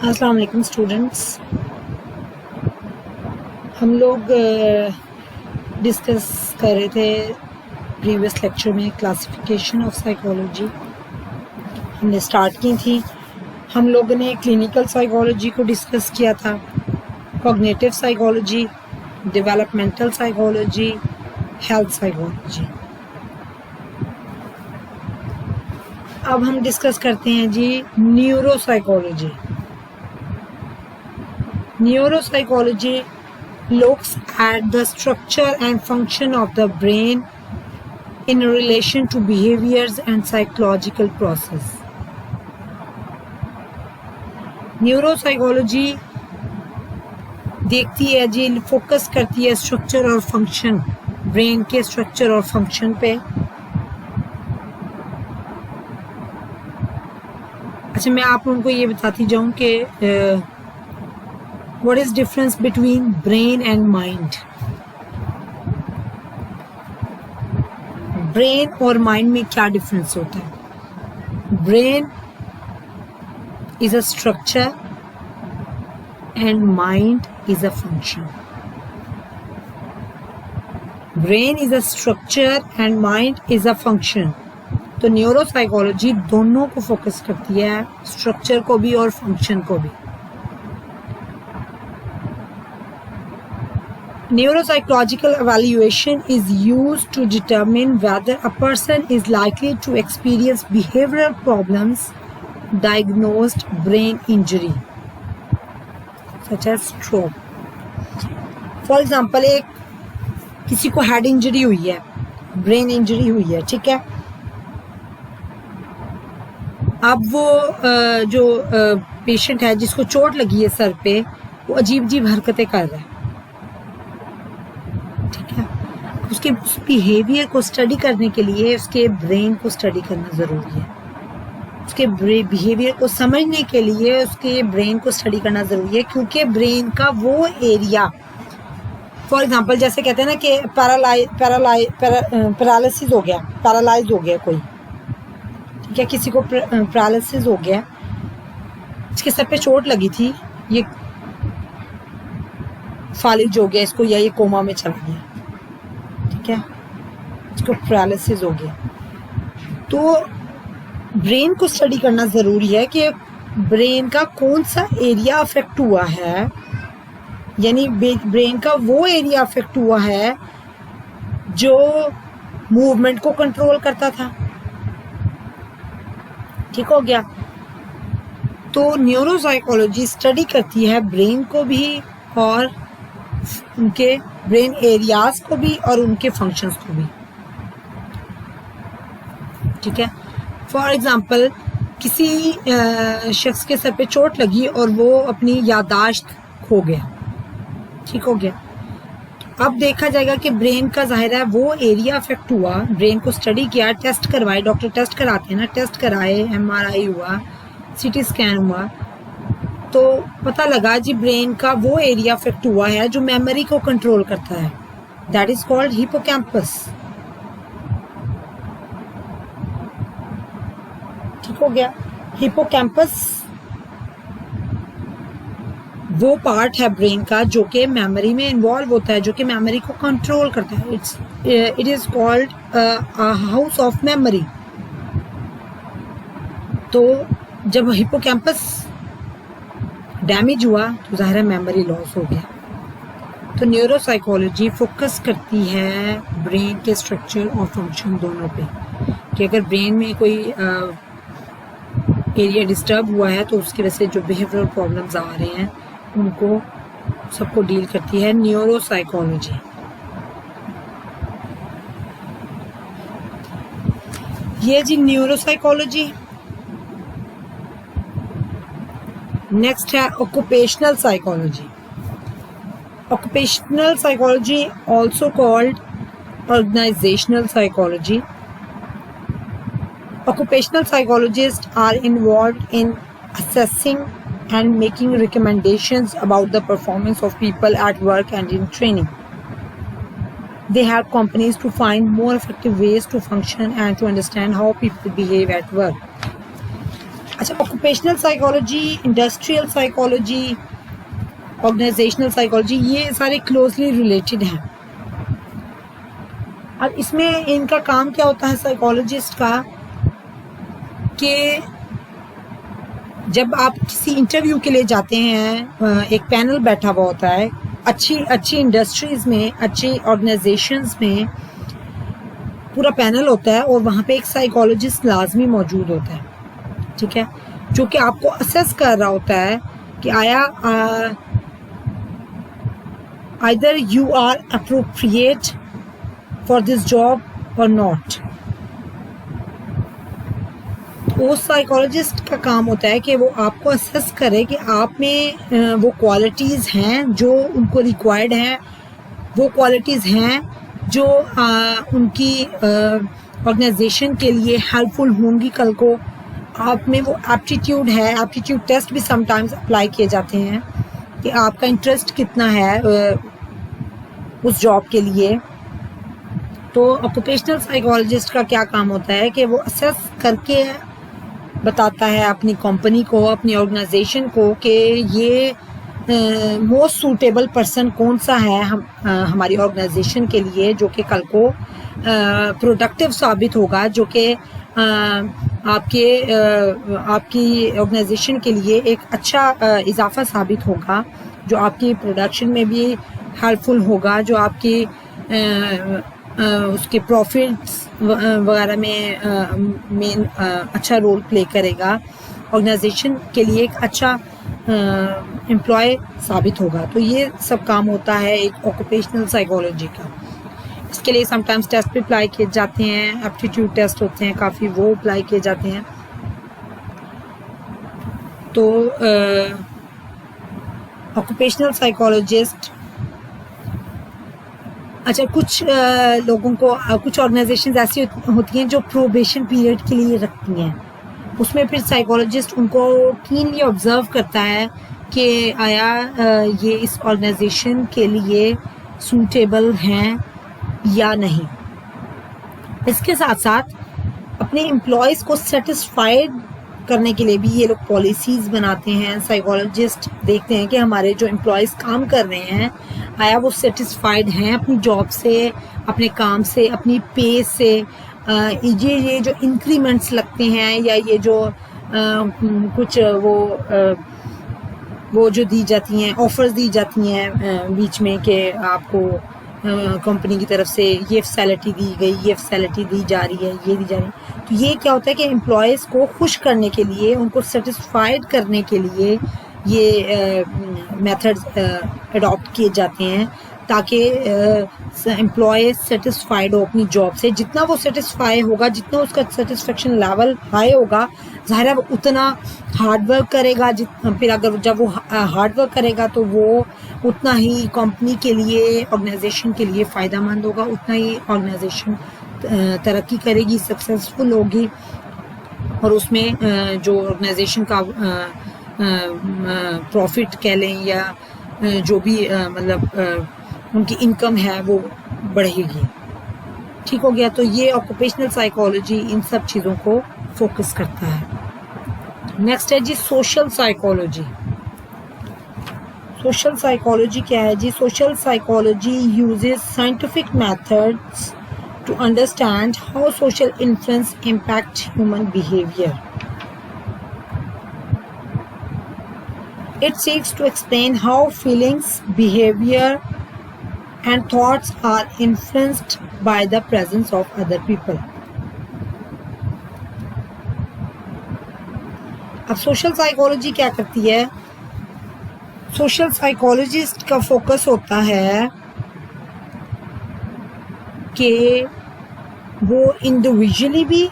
السلام علیکم اسٹوڈنٹس. ہم لوگ ڈسکس کر رہے تھے پریویس لیکچر میں کلاسیفیکیشن آف سائیکالوجی. ہم نے اسٹارٹ کی تھی. ہم لوگوں نے کلینکل سائیکالوجی کو ڈسکس کیا تھا، cognitive psychology, developmental psychology, health psychology. اب ہم ڈسکس کرتے ہیں جی neuro psychology. Neuropsychology looks at the structure and function of the brain in relation to behaviors and psychological process. Neuropsychology دیکھتی ہے جی، فوکس کرتی ہے اسٹرکچر اور فنکشن، برین کے اسٹرکچر اور فنکشن پہ. اچھا، میں آپ لوگوں کو یہ بتاتی جاؤں کہ what is difference between brain and mind. Brain اور مائنڈ میں کیا ڈفرینس ہوتا ہے؟ Brain is a structure and mind is a function. Brain is a structure and mind is a function. تو نیورو سائیکالوجی دونوں کو فوکس کرتی ہے، اسٹرکچر کو بھی اور فنکشن کو بھی. Neuropsychological evaluation is used to determine whether a person is likely to experience behavioral problems, diagnosed brain injury, such as stroke. For example, کسی کو ہیڈ انجری ہوئی ہے، برین انجری ہوئی ہے، ٹھیک ہے. اب وہ جو پیشنٹ ہے جس کو چوٹ لگی ہے سر پہ، وہ عجیب عجیب حرکتیں کر رہا ہے، ٹھیک ہے. اس کے بیہیویئر کو اسٹڈی کرنے کے لیے اس کے برین کو اسٹڈی کرنا ضروری ہے. اس کے بیہیویئر کو سمجھنے کے لیے اس کے برین کو اسٹڈی کرنا ضروری ہے، کیونکہ برین کا وہ ایریا، فار ایگزامپل جیسے کہتے ہیں نا کہ پیرالائسس ہو گیا، پیرالائز ہو گیا کوئی، ٹھیک ہے. کسی کو پیرالائسس ہو گیا، اس کے سر پہ چوٹ لگی تھی، یہ فالج ہو گیا اس کو، یا یہ کوما میں چلا گیا، ٹھیک ہے، اس کو پیرالائسس ہو گیا. تو برین کو اسٹڈی کرنا ضروری ہے کہ برین کا کون سا ایریا افیکٹ ہوا ہے، یعنی برین کا وہ ایریا افیکٹ ہوا ہے جو موومنٹ کو کنٹرول کرتا تھا، ٹھیک ہو گیا. تو نیورو سائیکالوجی اسٹڈی کرتی ہے برین کو بھی اور ان کے برین ایریاز کو بھی اور ان کے فنکشنز کو بھی، ٹھیک ہے. فار ایگزامپل کسی شخص کے سر پہ چوٹ لگی اور وہ اپنی یادداشت کھو گیا، ٹھیک ہو گیا. اب دیکھا جائے گا کہ برین کا ظاہر ہے وہ ایریا افیکٹ ہوا، برین کو اسٹڈی کیا، ٹیسٹ کروائے، ڈاکٹر ٹیسٹ کراتے ہیں نا، ٹیسٹ کرائے، MRI ہوا، CT اسکین ہوا، تو پتہ لگا جی برین کا وہ ایریا افیکٹ ہوا ہے جو میموری کو کنٹرول کرتا ہے. دیٹ از کالڈ ہپوکیمپس، ٹھیک ہو گیا. ہپوکیمپس وہ پارٹ ہے برین کا جو کہ میموری میں انوالو ہوتا ہے، جو کہ میموری کو کنٹرول کرتا ہے. It is called house of memory. تو جب ہپوکیمپس ڈیمیج ہوا تو ظاہر ہے میموری لاس ہو گیا. تو نیورو سائیکالوجی فوکس کرتی ہے برین کے اسٹرکچر اور فنکشن دونوں پہ، کہ اگر برین میں کوئی ایریا ڈسٹرب ہوا ہے تو اس کی وجہ سے جو بیہیویئرل پرابلمز آ رہے ہیں ان کو سب کو ڈیل کرتی ہے نیورو سائیکالوجی. یہ جی نیورو سائیکالوجی. نیکسٹ ہے occupational psychology. Occupational psychology also called organisational psychology. Occupational psychologists are involved in assessing and making recommendations about the performance of people at work and in training. They help companies to find more effective ways to function and to understand how people behave at work. اچھا occupational psychology, industrial psychology, organisational psychology, یہ سارے closely related ہیں. اب اس میں ان کا کام کیا ہوتا ہے سائیکالوجسٹ کا, کہ جب آپ کسی انٹرویو کے لیے جاتے ہیں, ایک پینل بیٹھا ہوا ہوتا ہے, اچھی انڈسٹریز میں, اچھی آرگنائزیشنز میں پورا پینل ہوتا ہے, اور وہاں پہ ایک سائیکالوجسٹ لازمی موجود ہوتا ہے, ٹھیک ہے, جو کہ آپ کو اسیس کر رہا ہوتا ہے کہ آیا either you are appropriate for this job or not. اس سائیکالوجسٹ کا کام ہوتا ہے کہ وہ آپ کو اسیس کرے کہ آپ میں وہ کوالٹیز ہیں جو ان کو ریکوائرڈ ہیں, وہ کوالٹیز ہیں جو ان کی آرگنائزیشن کے لیے ہیلپ فل ہوں گی کل کو. آپ میں وہ ایپٹیٹیوڈ ہے, ایپٹیٹیوڈ ٹیسٹ بھی سم ٹائمز اپلائی کیے جاتے ہیں کہ آپ کا انٹرسٹ کتنا ہے اس جاب کے لیے. تو آکوپیشنل سائیکالوجسٹ کا کیا کام ہوتا ہے کہ وہ اسیس کر کے بتاتا ہے اپنی کمپنی کو, اپنی آرگنائزیشن کو, کہ یہ موسٹ سوٹیبل پرسن کون سا ہے ہماری آرگنائزیشن کے لیے, جو کہ کل کو پروڈکٹیو ثابت ہوگا, جو کہ آپ کی آرگنائزیشن کے لیے ایک اچھا اضافہ ثابت ہوگا, جو آپ کی پروڈکشن میں بھی ہیلپ فل ہوگا, جو آپ کی اس کے پروفٹس وغیرہ میں اچھا رول پلے کرے گا, آرگنائزیشن کے لیے ایک اچھا امپلائی ثابت ہوگا. تو یہ سب کام ہوتا ہے ایک آکوپیشنل سائیکالوجی کا. اس کے لیے سم ٹائمز ٹیسٹ بھی اپلائی کیے جاتے ہیں, ایپٹیٹیوڈ ٹیسٹ ہوتے ہیں کافی, وہ اپلائی کیے جاتے ہیں. تو آکوپیشنل سائیکالوجسٹ, اچھا کچھ لوگوں کو, کچھ آرگنائزیشنز ایسی ہوتی ہیں جو پروبیشن پیریڈ کے لیے رکھتی ہیں, اس میں پھر سائیکالوجسٹ ان کو کینلی آبزرو کرتا ہے کہ آیا یہ اس آرگنائزیشن کے لیے سوٹیبل ہیں یا نہیں. اس کے ساتھ ساتھ اپنے امپلائیز کو سیٹسفائیڈ کرنے کے لیے بھی یہ لوگ پالیسیز بناتے ہیں. سائیکالوجسٹ دیکھتے ہیں کہ ہمارے جو امپلائیز کام کر رہے ہیں آیا وہ سیٹسفائیڈ ہیں اپنی جاب سے, اپنے کام سے, اپنی پے سے, یہ جو انکریمنٹس لگتے ہیں یا یہ جو کچھ وہ جو دی جاتی ہیں, آفرز دی جاتی ہیں بیچ میں کہ آپ کو کمپنی کی طرف سے یہ فیسلٹی دی گئی, یہ فیسلٹی دی جا رہی ہے, یہ دی جا رہی ہے. تو یہ کیا ہوتا ہے کہ امپلائیز کو خوش کرنے کے لیے, ان کو سیٹسفائیڈ کرنے کے لیے یہ میتھڈز اڈاپٹ کیے جاتے ہیں تاکہ امپلائیز سیٹسفائیڈ ہو اپنی جاب سے. جتنا وہ سیٹسفائی ہوگا, جتنا اس کا سیٹسفیکشن لیول ہائی ہوگا, ظاہر ہے وہ اتنا ہارڈ ورک کرے گا. پھر اگر جب وہ ہارڈ ورک کرے گا تو وہ اتنا ہی کمپنی کے لیے, آرگنائزیشن کے لیے فائدہ مند ہوگا, اتنا ہی آرگنائزیشن ترقی کرے گی, سکسیزفل ہوگی. اور اس میں جو آرگنائزیشن کا پروفٹ کہہ لیں یا جو بھی مطلب ان کی انکم ہے وہ بڑھے گی. ٹھیک ہو گیا. تو یہ آکوپیشنل سائیکالوجی ان سب چیزوں کو فوکس کرتا ہے. نیکسٹ ہے جی سوشل سائیکالوجی. سوشل سائیکالوجی کیا ہے جی؟ Social psychology uses scientific methods to understand how social influence impact human behaviour. It seeks to explain how feelings, behavior, and thoughts are influenced by the presence of other people. اب social psychology کیا کرتی ہے؟ Social psychologist کا focus ہوتا ہے کہ وہ individually بھی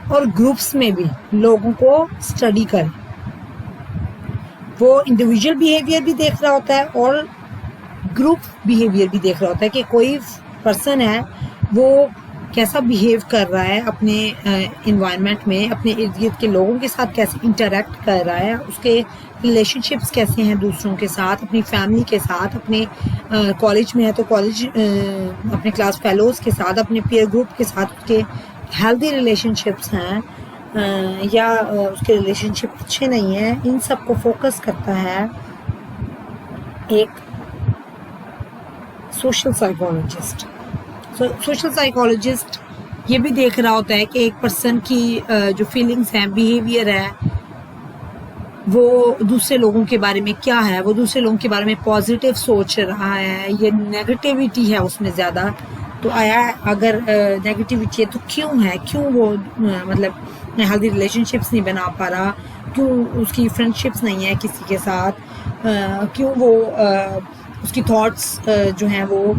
اور گروپس میں بھی لوگوں کو اسٹڈی کرے. وہ انڈیویجول بیہیویئر بھی دیکھ رہا ہوتا ہے اور گروپ بیہیویئر بھی دیکھ رہا ہوتا ہے کہ کوئی پرسن ہے وہ کیسا بیہیو کر رہا ہے اپنے انوائرمنٹ میں, اپنے ارد گرد کے لوگوں کے ساتھ کیسے انٹریکٹ کر رہا ہے, اس کے ریلیشن شپس کیسے ہیں دوسروں کے ساتھ, اپنی فیملی کے ساتھ, اپنے کالج میں ہے تو کالج اپنے کلاس فیلوز کے ساتھ, اپنے پیئر گروپ کے ساتھ اس کے ہیلدی ریلیشن شپس ہیں, یا اس کے ریلیشن شپ اچھے نہیں ہیں، ان سب کو فوکس کرتا ہے ایک سوشل سائیکالوجسٹ. سوشل سائیکالوجسٹ یہ بھی دیکھ رہا ہوتا ہے کہ ایک پرسن کی جو فیلنگس ہیں، بیہیویئر ہے، وہ دوسرے لوگوں کے بارے میں کیا ہے، وہ دوسرے لوگوں کے بارے میں پازیٹیو سوچ رہا ہے، یہ نیگیٹیوٹی ہے اس میں زیادہ. تو آیا اگر نیگیٹیوٹی ہے تو کیوں ہے، کیوں وہ مطلب ہیلدی ریلیشن شپس نہیں بنا پا رہا، کیوں اس کی فرینڈ شپس نہیں ہے کسی کے ساتھ، کیوں وہ اس کی تھاٹس جو ہیں وہ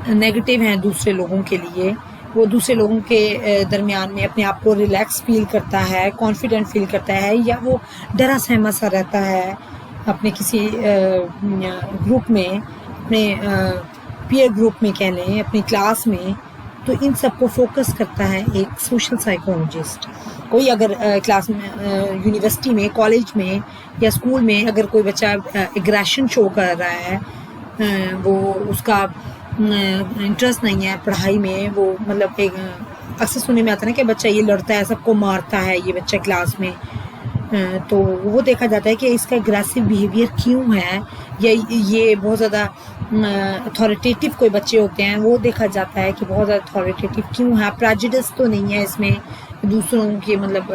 نیگیٹیو ہیں دوسرے لوگوں کے لیے. وہ دوسرے لوگوں کے درمیان میں اپنے آپ کو ریلیکس فیل کرتا ہے، کانفیڈنٹ فیل کرتا ہے، یا وہ ڈرا سہما سا رہتا ہے اپنے کسی گروپ میں، اپنے پیئر گروپ میں کہہ لیں، اپنی کلاس میں. تو ان سب کو فوکس کرتا ہے ایک سوشل سائیکالوجسٹ. کوئی اگر کلاس میں، یونیورسٹی میں، کالج میں یا اسکول میں اگر کوئی بچہ ایگریشن شو کر رہا ہے، وہ اس کا انٹرسٹ نہیں ہے پڑھائی میں، وہ مطلب ایک اکثر سننے میں آتا ہے نا کہ بچہ یہ لڑتا ہے، سب کو مارتا ہے یہ بچہ کلاس میں، تو وہ دیکھا جاتا ہے کہ اس کا اگریسو بیہیویئر کیوں ہے، یا یہ بہت زیادہ اتھارٹیٹیو کوئی بچے ہوتے ہیں، وہ دیکھا جاتا ہے کہ بہت زیادہ اتھارٹیٹیو کیوں ہے. پریجوڈس تو نہیں ہے اس میں، دوسروں کے مطلب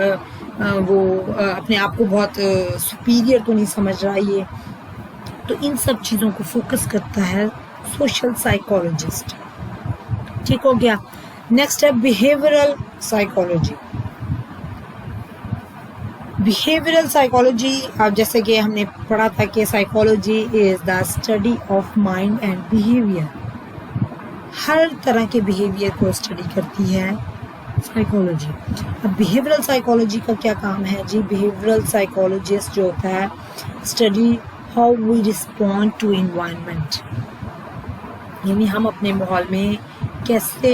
وہ اپنے آپ کو بہت سپیریئر تو نہیں سمجھ رہا یہ. تو ان سب چیزوں کو فوکس کرتا ہے سوشل سائیکالوجسٹ. ٹھیک ہو گیا. نیکسٹ ہے بیہیورل سائیکالوجی. بیہیورل سائیکالوجی، اب جیسے کہ ہم نے پڑھا تھا کہ psychology is the study of mind and behaviour. ہر طرح کے بیہیویئر کو اسٹڈی کرتی ہے سائیکالوجی. اب بیہیورل سائیکالوجی کا کیا کام ہے جی؟ بیہیورل سائیکالوجسٹ جو ہوتا ہے study how we respond to environment, یعنی ہم اپنے ماحول میں کیسے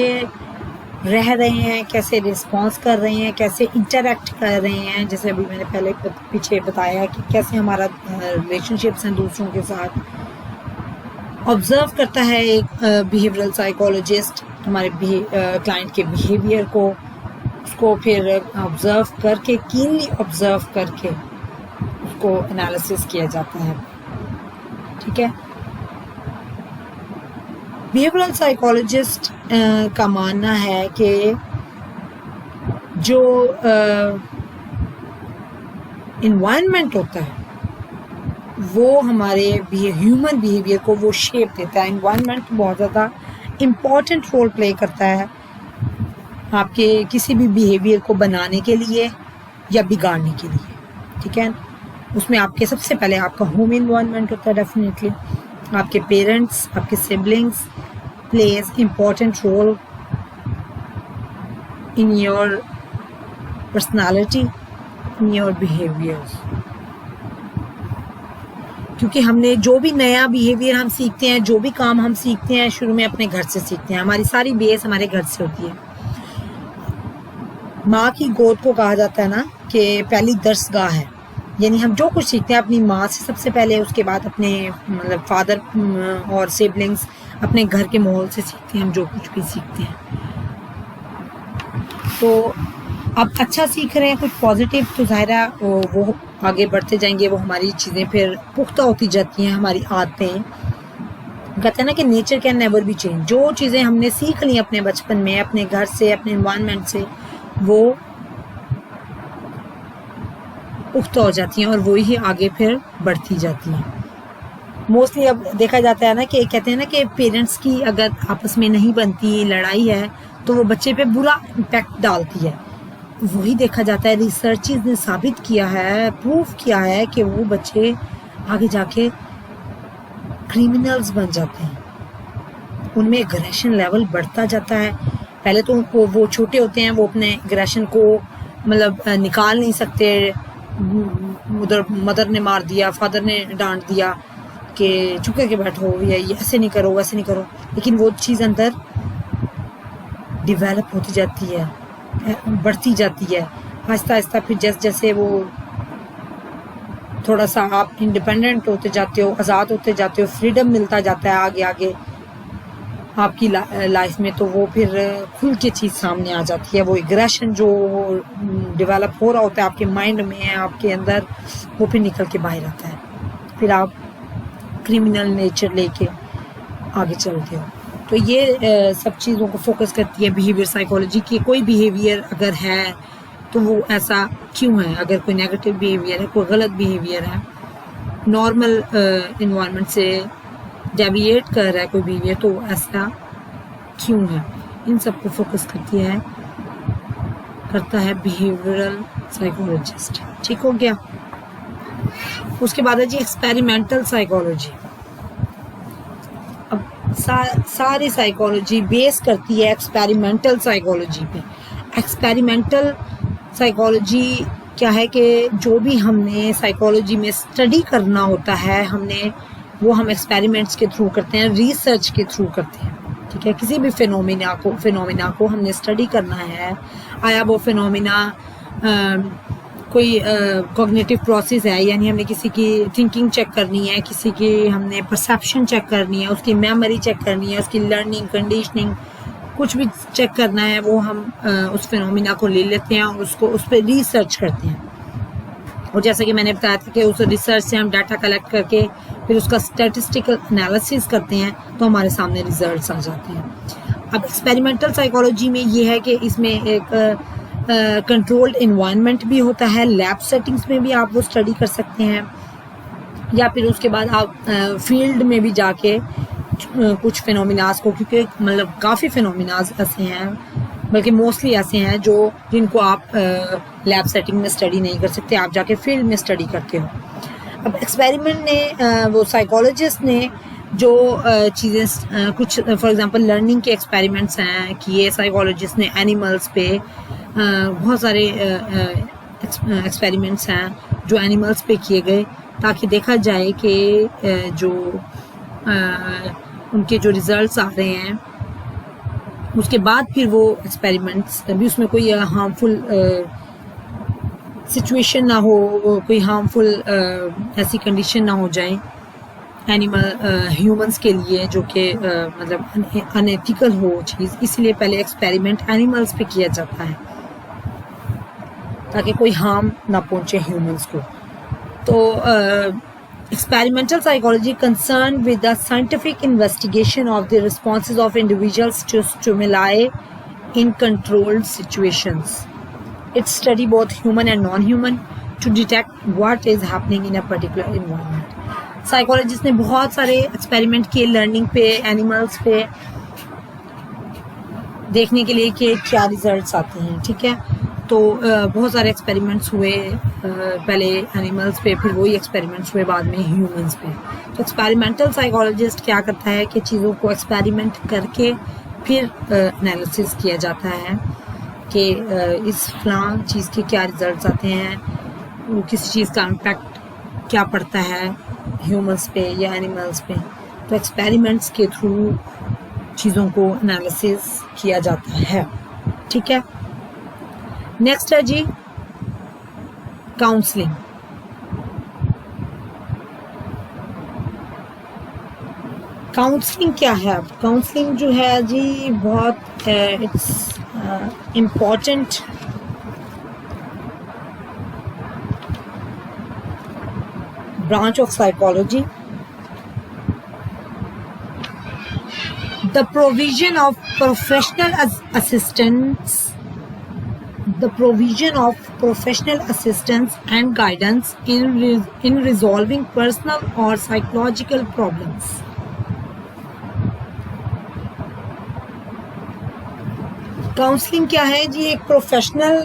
رہ رہے ہیں، کیسے رسپانس کر رہے ہیں، کیسے انٹریکٹ کر رہے ہیں. جیسے ابھی میں نے پہلے پیچھے بتایا کہ کیسے ہمارا ریلیشن شپس ہیں دوسروں کے ساتھ. آبزرو کرتا ہے ایک بیہیورل سائیکالوجسٹ ہمارے کلائنٹ کے بیہیویئر کو، اس کو پھر آبزرو کر کے، کینلی آبزرو کر کے اس کو انالیسس کیا جاتا ہے. ٹھیک ہے. بیہیورل سائیکالوجسٹ کا ماننا ہے کہ جو انوائرمنٹ ہوتا ہے وہ ہمارے ہیومن بیہیویئر کو وہ شیپ دیتا ہے. انوائرمنٹ بہت زیادہ امپورٹنٹ رول پلے کرتا ہے آپ کے کسی بھی بیہیویئر کو بنانے کے لیے یا بگاڑنے کے لیے. ٹھیک ہے. اس میں آپ کے سب سے پہلے آپ کا ہوم انوائرمنٹ ہوتا ہے. ڈیفینیٹلی آپ کے پیرنٹس، آپ کے siblings plays important role in your personality, in your behaviors. کیونکہ ہم نے جو بھی نیا بیہیویئر ہم سیکھتے ہیں، جو بھی کام ہم سیکھتے ہیں، شروع میں اپنے گھر سے سیکھتے ہیں. ہماری ساری بیس ہمارے گھر سے ہوتی ہے. ماں کی گود کو کہا جاتا ہے نا کہ پہلی درس گاہ ہے، یعنی ہم جو کچھ سیکھتے ہیں اپنی ماں سے سب سے پہلے، اس کے بعد اپنے مطلب فادر اور سبلنگس، اپنے گھر کے ماحول سے سیکھتے ہیں ہم جو کچھ بھی سیکھتے ہیں. تو اب اچھا سیکھ رہے ہیں کچھ پازیٹیو، تو ظاہر ہے وہ آگے بڑھتے جائیں گے، وہ ہماری چیزیں پھر پختہ ہوتی جاتی ہیں، ہماری عادتیں. کہتے ہیں نا کہ nature can never be change. جو چیزیں ہم نے سیکھ لی اپنے بچپن میں، اپنے گھر سے، اپنے انوائرمنٹ سے، وہ پختہ ہو جاتی ہیں اور وہی آگے پھر بڑھتی جاتی ہیں. موسٹلی اب دیکھا جاتا ہے نا کہ کہتے ہیں نا کہ پیرنٹس کی اگر آپس میں نہیں بنتی، لڑائی ہے، تو وہ بچے پہ برا امپیکٹ ڈالتی ہے. وہی دیکھا جاتا ہے، ریسرچز نے ثابت کیا ہے، پروف کیا ہے کہ وہ بچے آگے جا کے کرمنلز بن جاتے ہیں. ان میں اگریشن لیول بڑھتا جاتا ہے. پہلے تو وہ چھوٹے ہوتے ہیں، وہ اپنے اگریشن کو مطلب نکال نہیں سکتے. ادھر مدر نے مار دیا، فادر نے ڈانٹ دیا کہ چپ کر کے بیٹھو، یا یہ ایسے نہیں کرو، ویسے نہیں کرو. لیکن وہ چیز اندر ڈیولپ ہوتی جاتی ہے، بڑھتی جاتی ہے آہستہ آہستہ. پھر جیسے جیسے وہ تھوڑا سا آپ انڈیپینڈنٹ ہوتے جاتے ہو، آزاد ہوتے جاتے ہو، فریڈم ملتا جاتا ہے، آگے آگے آپ کی لائف میں تو وہ پھر کھل کے چیز سامنے آ جاتی ہے. وہ اگریشن جو ڈیولپ ہو رہا ہوتا ہے آپ کے مائنڈ میں، آپ کے اندر، وہ پھر نکل کے باہر آتا ہے. پھر آپ کرمنل نیچر لے کے آگے چلتے ہو. تو یہ سب چیزوں کو فوکس کرتی ہے بیہیویئر سائیکالوجی کی. کوئی بیہیویئر اگر ہے تو وہ ایسا کیوں ہے، اگر کوئی نیگیٹو بیہیویئر ہے، کوئی غلط بیہیویئر ہے، نارمل انوائرمنٹ سے ڈیویٹ کر رہا ہے کوئی بیہیویئر، تو ایسا کیوں ہے. ان سب کو فوکس کرتا ہے بیہیویئرل سائیکولوجسٹ. ٹھیک ہو گیا. اس کے بعد ہے جی ایکسپیریمنٹل سائیکالوجی. اب ساری سائیکالوجی بیس کرتی ہے ایکسپیریمنٹل سائیکالوجی پہ. ایکسپیریمنٹل سائیکالوجی کیا ہے کہ جو بھی ہم نے سائیکالوجی میں اسٹڈی کرنا ہوتا ہے ہم ایکسپیریمنٹس کے تھرو کرتے ہیں، ریسرچ کے تھرو کرتے ہیں. ٹھیک ہے. کسی بھی فینومینا کو ہم نے اسٹڈی کرنا ہے. آیا وہ فینومینا کوئی کوگنیٹو پروسیس ہے، یعنی ہم نے کسی کی تھنکنگ چیک کرنی ہے، کسی کی ہم نے پرسیپشن چیک کرنی ہے، اس کی میموری چیک کرنی ہے، اس کی لرننگ، کنڈیشننگ، کچھ بھی چیک کرنا ہے، وہ ہم اس فینومینا کو لے لیتے ہیں اور اس پہ ریسرچ کرتے ہیں. اور جیسا کہ میں نے بتایا تھا کہ اس ریسرچ سے ہم ڈیٹا کلیکٹ کر کے پھر اس کا اسٹیٹسٹیکل انالیسس کرتے ہیں تو ہمارے سامنے ریزلٹس آ جاتے ہیں. اب ایکسپیریمنٹل سائیکالوجی میں یہ ہے کہ اس میں ایک کنٹرولڈ انوائرمنٹ بھی ہوتا ہے. لیب سیٹنگز میں بھی آپ وہ اسٹڈی کر سکتے ہیں، یا پھر اس کے بعد آپ فیلڈ میں بھی جا کے کچھ فینومیناز کو، کیونکہ مطلب کافی فینومیناز ایسے ہیں، بلکہ موسٹلی ایسے ہیں جن کو آپ لیب سیٹنگ میں اسٹڈی نہیں کر سکتے، آپ جا کے فیلڈ میں اسٹڈی کرتے ہو. اب ایکسپیریمنٹ نے وہ سائیکالوجسٹ نے جو چیزیں کچھ فار ایگزامپل لرننگ کے ایکسپیریمنٹس ہیں کیے سائیکالوجسٹ نے اینیملس پہ. بہت سارے ایکسپیریمنٹس ہیں جو اینیملس پہ کیے گئے تاکہ دیکھا جائے کہ جو ان کے جو ریزلٹس آ رہے ہیں اس کے بعد پھر وہ ایکسپیریمنٹس بھی اس میں کوئی ہارمفل سچویشن نہ ہو، کوئی ہارمفل ایسی کنڈیشن نہ ہو جائے ہیومنس کے لیے جو کہ مطلب انیتھیکل ہو چیز. اس لیے پہلے ایکسپیریمنٹ اینیملس پہ کیا جاتا ہے تاکہ کوئی ہارم نہ پہنچے ہیومنس کو. تو experimental psychology concerned with the scientific investigation of the responses of individuals to stimuli in controlled situations. It study both human and non-human to detect what is happening in a particular environment. Psychologists نے بہت سارے experiment کیے learning پہ، animals پہ، دیکھنے کے لیے کہ کیا ریزلٹس آتے ہیں. ٹھیک ہے. تو بہت سارے ایکسپیریمنٹس ہوئے، پہلے اینیملس پہ، پھر وہی ایکسپیریمنٹس ہوئے بعد میں ہیومنس پہ. تو ایکسپیریمنٹل سائیکالوجسٹ کیا کرتا ہے کہ چیزوں کو ایکسپیریمنٹ کر کے پھر انالیسس کیا جاتا ہے کہ اس فلاں چیز کے کیا ریزلٹس آتے ہیں، کسی چیز کا امپیکٹ کیا پڑتا ہے ہیومنس پہ یا اینیملس پہ. تو ایکسپیریمنٹس کے تھرو چیزوں کو انالیسس کیا جاتا ہے. ٹھیک ہے. نیکسٹ ہے جی کاؤنسلنگ. کاؤنسلنگ کیا ہے؟ کاؤنسلنگ جو ہے جی بہت it's important branch of psychology. The provision of professional assistance and guidance in resolving personal or psychological problems. Counselling کیا ہے جی؟ ایک پروفیشنل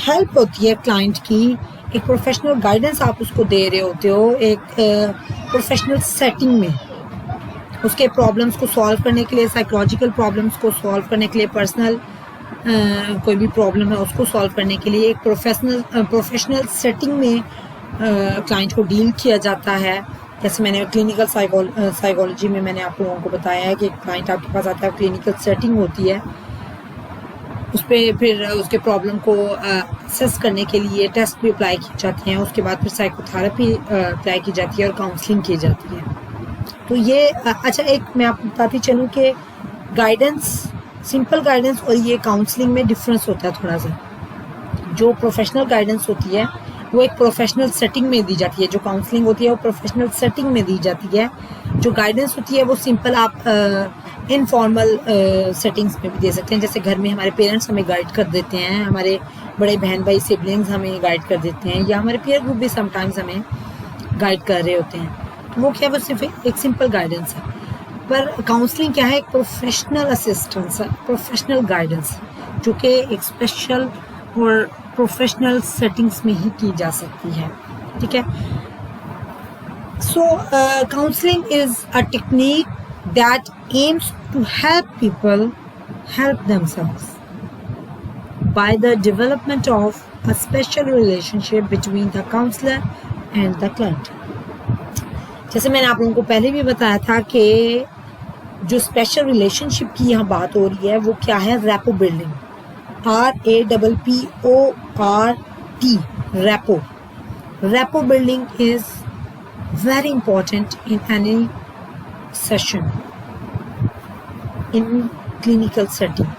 ہیلپ ہوتی ہے کلائنٹ کی، ایک پروفیشنل گائیڈنس آپ اس کو دے رہے ہوتے ہو ایک پروفیشنل سیٹنگ میں، اس کے پرابلمس کو سالو کرنے کے لیے، سائیکولوجیکل پرابلمس کو سالو کرنے کے لیے، پرسنل کوئی بھی پرابلم ہے اس کو سالو کرنے کے لیے ایک پروفیشنل سیٹنگ میں کلائنٹ کو ڈیل کیا جاتا ہے. جیسے میں نے کلینکل سائیکالوجی میں نے آپ لوگوں کو بتایا ہے کہ کلائنٹ آپ کے پاس آتا ہے، کلینکل سیٹنگ ہوتی ہے، اس پہ پھر اس کے پرابلم کو اسیس کرنے کے لیے ٹیسٹ بھی اپلائی کی جاتے ہیں، اس کے بعد پھر سائیکو تھراپی اپلائی کی جاتی ہے اور کاؤنسلنگ کی جاتی ہے. تو یہ اچھا ایک میں آپ کو بتاتی چلوں کہ گائیڈنس, سمپل گائیڈنس اور یہ کاؤنسلنگ میں ڈفرینس ہوتا ہے تھوڑا سا. جو پروفیشنل گائیڈنس ہوتی ہے وہ ایک پروفیشنل سیٹنگ میں دی جاتی ہے, جو کاؤنسلنگ ہوتی ہے وہ پروفیشنل سیٹنگ میں دی جاتی ہے. جو گائیڈنس ہوتی ہے وہ سمپل آپ انفارمل سیٹنگز میں بھی دے سکتے ہیں, جیسے گھر میں ہمارے پیرنٹس ہمیں گائیڈ کر دیتے ہیں, ہمارے بڑے بہن بھائی سبلنگز ہمیں گائیڈ کر دیتے ہیں, یا ہمارے پیئر گروپ بھی سم ٹائمز ہمیں گائیڈ کر رہے ہوتے ہیں. تو وہ کیا, وہ صرف ایک سمپل گائیڈنس ہے. پر کاؤنسلنگ کیا ہے, ایک پروفیشنل اسسٹنس ہے, پروفیشنل گائیڈنس, جو کہ ایک اسپیشل اور پروفیشنل سیٹنگس میں ہی کی جا سکتی ہے. ٹھیک ہے. So counselling is a technique that aims to help people help themselves by the development of a special relationship between the counselor and the client. جیسے میں نے آپ لوگوں کو پہلے بھی بتایا تھا کہ جو اسپیشل ریلیشن شپ کی یہاں بات ہو رہی ہے وہ کیا ہے, rapport building, RAPPORT, rapport. Rapport building is very important in any session in clinical setting.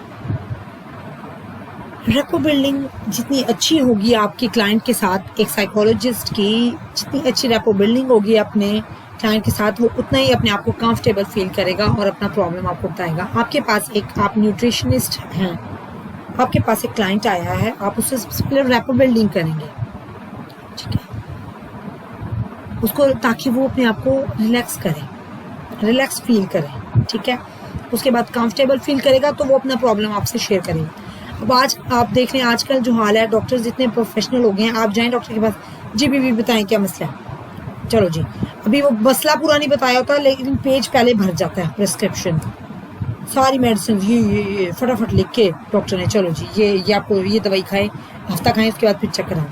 Rapport building جتنی اچھی ہوگی آپ کے کلائنٹ کے ساتھ, ایک سائیکولوجسٹ کی جتنی اچھی ریپو بلڈنگ ہوگی اپنے کلائنٹ کے ساتھ, وہ اتنا ہی اپنے آپ کو کمفرٹیبل فیل کرے گا اور اپنا پرابلم آپ کو بتائے گا. آپ کے پاس آپ نیوٹریشنسٹ ہیں, آپ کے پاس ایک کلائنٹ آیا ہے, آپ اس سے سب سے پہلے ریپو بلڈنگ کریں گے. ٹھیک ہے, اس کو, تاکہ وہ اپنے آپ کو ریلیکس کرے, ریلیکس فیل کرے. ٹھیک ہے. اس کے بعد کمفرٹیبل فیل کرے گا تو وہ اپنا پرابلم آپ سے شیئر کرے گا. اب آج آپ دیکھ رہے ہیں آج کل جو حال ہے, ڈاکٹرز اتنے پروفیشنل ہو گئے ہیں, آپ جائیں ڈاکٹر کے پاس, جی بھی بتائیں کیا مسئلہ ہے, چلو جی, ابھی وہ مسئلہ پورا نہیں بتایا ہوتا لیکن پیج پہلے بھر جاتا ہے پرسکرپشن, ساری میڈیسن یہ فٹافٹ لکھ کے ڈاکٹر نے, چلو جی یہ آپ کو یہ دوائی کھائیں, ہفتہ کھائیں, اس کے بعد پھر چیک کرائیں.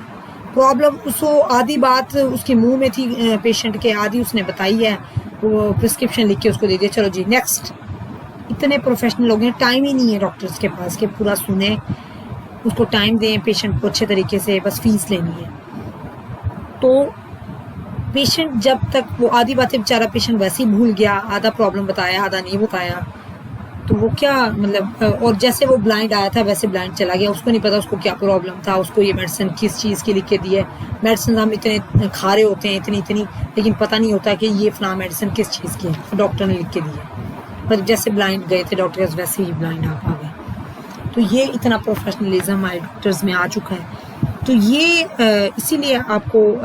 پرابلم اس کو آدھی بات اس کے منہ میں تھی پیشنٹ کے, آدھی اس نے بتائی ہے, وہ پرسکرپشن لکھ کے اس کو دے دیا, چلو جی نیکسٹ. اتنے پروفیشنل لوگ ہیں, ٹائم ہی نہیں ہے ڈاکٹرز کے پاس کہ پورا سنیں, اس کو ٹائم دیں پیشنٹ کو اچھے طریقے سے, بس فیس لینی ہے. تو پیشنٹ جب تک وہ آدھی باتیں بیچارہ پیشنٹ ویسے ہی بھول گیا, آدھا پرابلم بتایا آدھا نہیں بتایا, تو وہ کیا مطلب, اور جیسے وہ بلائنڈ آیا تھا ویسے بلائنڈ چلا گیا, اس کو نہیں پتا اس کو کیا پرابلم تھا, اس کو یہ میڈیسن کس چیز کی لکھ کے دی ہے. میڈیسن ہم اتنے کھا رہے ہوتے ہیں اتنی, لیکن پتہ نہیں ہوتا کہ یہ فلاں میڈیسن کس چیز کی ہے, ڈاکٹر نے لکھ کے دی ہے. پر جیسے بلائنڈ گئے تھے ڈاکٹرز ویسے ہی بلائنڈ آپ آ گئے. تو یہ اتنا پروفیشنلزم ہمارے ڈاکٹرز میں آ چکا ہے. تو یہ اسی لیے آپ کو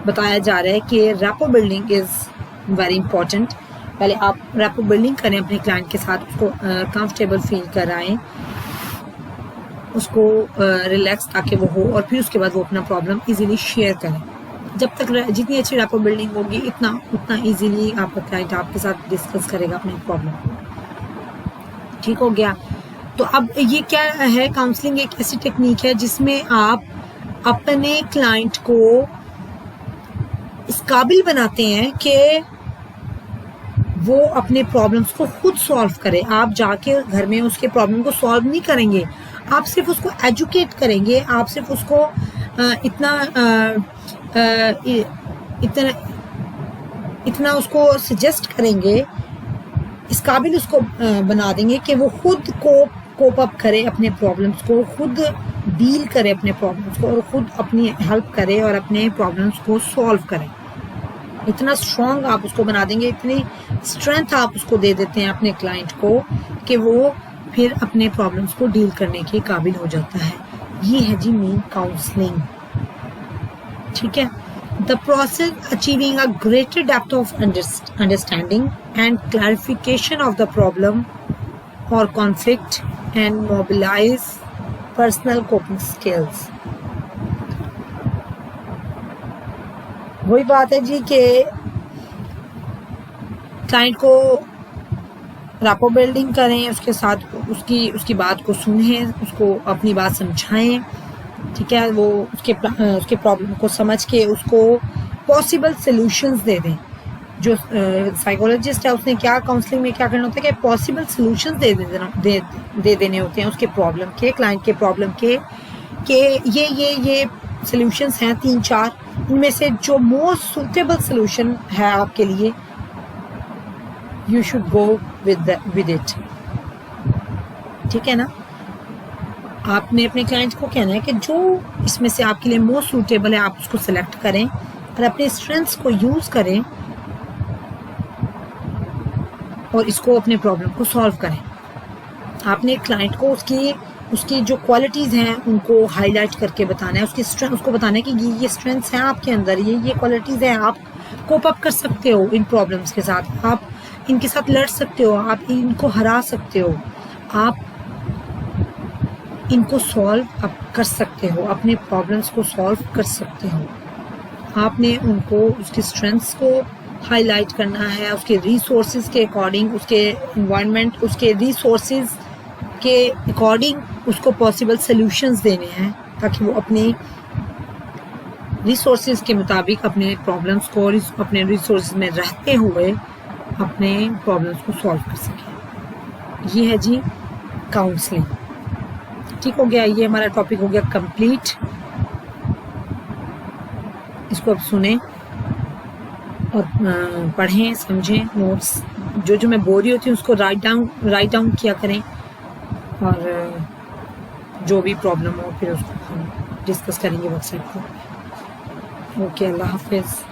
بتایا جا رہا ہے کہ rapport building is very important. پہلے آپ ریپو بلڈنگ کریں اپنے کلائنٹ کے ساتھ, اس کو کمفرٹیبل فیل کرائیں, اس کو ریلیکس تاکہ وہ ہو, اور پھر اس کے بعد وہ اپنا پرابلم ایزیلی شیئر کریں. جب تک جتنی اچھی ریپو بلڈنگ ہوگی اتنا ایزیلی آپ کا کلائنٹ آپ کے ساتھ ڈسکس کرے گا اپنے پرابلم. ٹھیک ہو گیا. تو اب یہ کیا ہے, کاؤنسلنگ ایک ایسی ٹیکنیک ہے جس میں آپ اپنے کلائنٹ کو اس قابل بناتے ہیں کہ وہ اپنے پرابلمس کو خود سالو کرے. آپ جا کے گھر میں اس کے پرابلم کو سالو نہیں کریں گے, آپ صرف اس کو ایجوکیٹ کریں گے, آپ صرف اس کو اتنا اس کو سجیسٹ کریں گے, اس قابل اس کو بنا دیں گے کہ وہ خود کوپ اپ کرے اپنے پرابلمس کو, خود ڈیل کرے اپنے پرابلمس کو, اور خود اپنی ہیلپ کرے اور اپنے پرابلمس کو سالو کرے. اتنا اسٹرانگ آپ اس کو بنا دیں گے, اتنی اسٹرینتھ آپ اس کو دے دیتے ہیں اپنے کلائنٹ کو کہ وہ پھر اپنے پرابلمس کو ڈیل کرنے کے قابل ہو جاتا ہے. یہ ہے جی مین کاؤنسلنگ. ٹھیک ہے. The process achieving a greater depth of understanding and clarification of the problem or conflict and mobilize personal coping skills. وہی بات ہے جی کہ کلائنٹ کو ریپو بلڈنگ کریں, اس کے ساتھ اس کی بات کو سنیں, اس کو اپنی بات سمجھائیں. ٹھیک ہے. وہ اس کے پرابلم کو سمجھ کے اس کو پاسبل سلوشنز دے دیں. جو سائیکولوجسٹ ہے اس نے کیا کاؤنسلنگ میں کیا کرنا ہوتا ہے کہ پاسبل سلوشنز دے دینے ہوتے ہیں اس کے پرابلم کے, کلائنٹ کے پرابلم کے, کہ یہ سلوشنز ہیں 3-4, ان میں سے جو موسٹ سوٹیبل سلوشن ہے آپ کے لیے, you should go with it. ٹھیک ہے نا. آپ نے اپنے کلائنٹ کو کہنا ہے کہ جو اس میں سے آپ کے لیے موسٹ سوٹیبل ہے آپ اس کو سلیکٹ کریں اور اپنے اسٹرینتھس کو یوز کریں اور اس کو اپنے پرابلم کو سالو کریں. آپ نے کلائنٹ کو اس کی جو کوالٹیز ہیں ان کو ہائی لائٹ کر کے بتانا ہے, اس کو بتانا ہے کہ یہ اسٹرینتھس ہیں آپ کے اندر, یہ کوالٹیز ہیں, آپ کوپ اپ کر سکتے ہو ان پرابلمس کے ساتھ, آپ ان کے ساتھ لڑ سکتے ہو, آپ ان کو ہرا سکتے ہو, آپ ان کو سالو اپ کر سکتے ہو, اپنے پرابلمس کو سالو کر سکتے ہو. آپ نے ان کو اس کی اسٹرینتھس کو ہائی لائٹ کرنا ہے, اس کے ریسورسز کے اکارڈنگ, اس کے انوائرمنٹ, اس کے ریسورسز کے اکارڈنگ اس کو پاسبل سلیوشنز دینے ہیں تاکہ وہ اپنی ریسورسز کے مطابق اپنے پرابلمس کو اپنے ریسورسز میں رہتے ہوئے اپنے پرابلمس کو سالو کر سکیں. یہ ہے جی کاؤنسلنگ. ٹھیک ہو گیا, یہ ہمارا ٹاپک ہو گیا کمپلیٹ. اس کو اب سنیں اور پڑھیں, سمجھیں, نوٹس جو میں بول رہی ہوتی ہوں اس کو رائٹ ڈاؤن کیا کریں, اور جو بھی پرابلم ہو پھر اس کو ہم ڈسکس کریں گے واٹس ایپ پر. اوکے, اللہ حافظ.